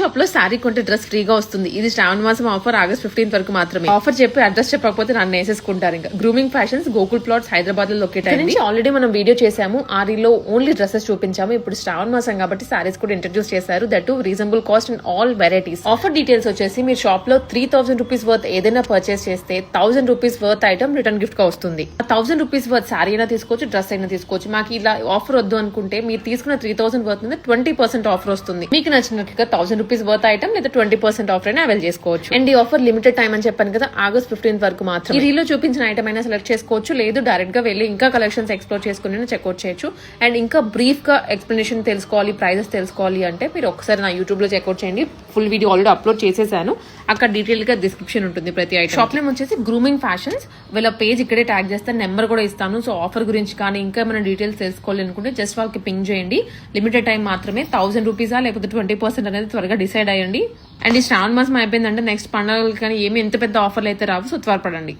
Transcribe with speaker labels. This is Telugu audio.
Speaker 1: షాప్ లో శారీ కొంటే డ్రెస్ ఫ్రీగా వస్తుంది. ఇది శ్రావణ మాసం ఆఫర్ ఆగస్ట్ 15 వరకు మాత్రమే. ఆఫర్ చెప్పి అడ్రస్ చెప్పకపోతే నన్ను వేసేసుకుంటారు. ఇంకా grooming fashions Gokul plots Hyderabad లో లొకేట్ అయింది. ఆల్రెడీ మనం వీడియో చేసాము. ఆరిలో ఓన్లీ డ్రెస్సెస్ చూపించాము. ఇప్పుడు శ్రావణ మాసం కాబట్టి సారీస్ కూడా ఇంట్రడ్యూస్ చేశారు. That to reasonable cost and all varieties. Offer details వచ్చేసి మీరు షాప్ లో 3000 రూపీస్ వర్త్ ఏదైనా పర్చేస్ చేస్తే 1000 rupees worth item return gift గా వస్తుంది. 1000 రూపీస్ వర్త్ సారీ అయినా తీసుకోవచ్చు, డ్రెస్ అయినా తీసుకోవచ్చు. మాకు ఇలా ఆఫర్ వద్దు అనుకుంటే మీరు తీసుకున్న 3000 వర్త్ మీద 20% ఆఫర్ వస్తుంది. మీకు నచ్చినట్లుగా 1000 రూపీస్ వర్త్ ఐటమ్ లేదా 20% ఆఫర్ అయినా అవైల్ చేసుకోవచ్చు. అండ్ ఈ ఆఫర్ లిమిటెడ్ టైం అని చెప్పాను కదా, ఆగస్ట్ 15 వరకు మాత్రం. ఈ రీలో చూపించిన ఐటమ్ అయినా సెలెక్ట్ చేసుకోవచ్చు, లేదు డైరెక్ట్ గా వెళ్ళి ఇంకా కలెక్షన్స్ ఎక్స్ప్లోర్ చేసుకుని చెక్అౌట్ చేయొచ్చు. అండ్ ఇంకా బ్రీఫ్ గా ఎక్స్ప్లెనేషన్ తెలుసుకోవాలి, ప్రైజెస్ తెలుసుకోవాలి అంటే మీరు ఒకసారి నా యూట్యూబ్ లో చెక్అౌట్ చేయండి. ఫుల్ వీడియో ఆల్రెడీ అప్లోడ్ చేసేసాను. అక్కడ డీటెయిల్ గా డిస్క్రిప్షన్ ఉంటుంది ప్రతి ఐటమ్. షాప్ నేమ్ వచ్చేసి గ్రూమింగ్ ఫ్యాషన్స్. వీళ్ళ పేజ్ ఇక్కడే ట్యాగ్ చేస్తాను, నెంబర్ కూడా ఇస్తాను. సో ఆఫర్ గురించి కానీ ఇంకా మన డీటెయిల్స్ తెలుసుకోవాలి అనుకుంటే జస్ట్ వాళ్ళకి పింగ్ చేయండి. లిమిటెడ్ టైం మాత్రమే. 1000 రూపీసా లేకపోతే 20% అనేది త్వరగా డిసైడ్ అయ్యండి. అండ్ ఈ శ్రావణ మాసం అయిపోయిందంటే నెక్స్ట్ పండుగలు కానీ ఏమి ఎంత పెద్ద ఆఫర్లు అయితే రావు. సో త్వరపడండి.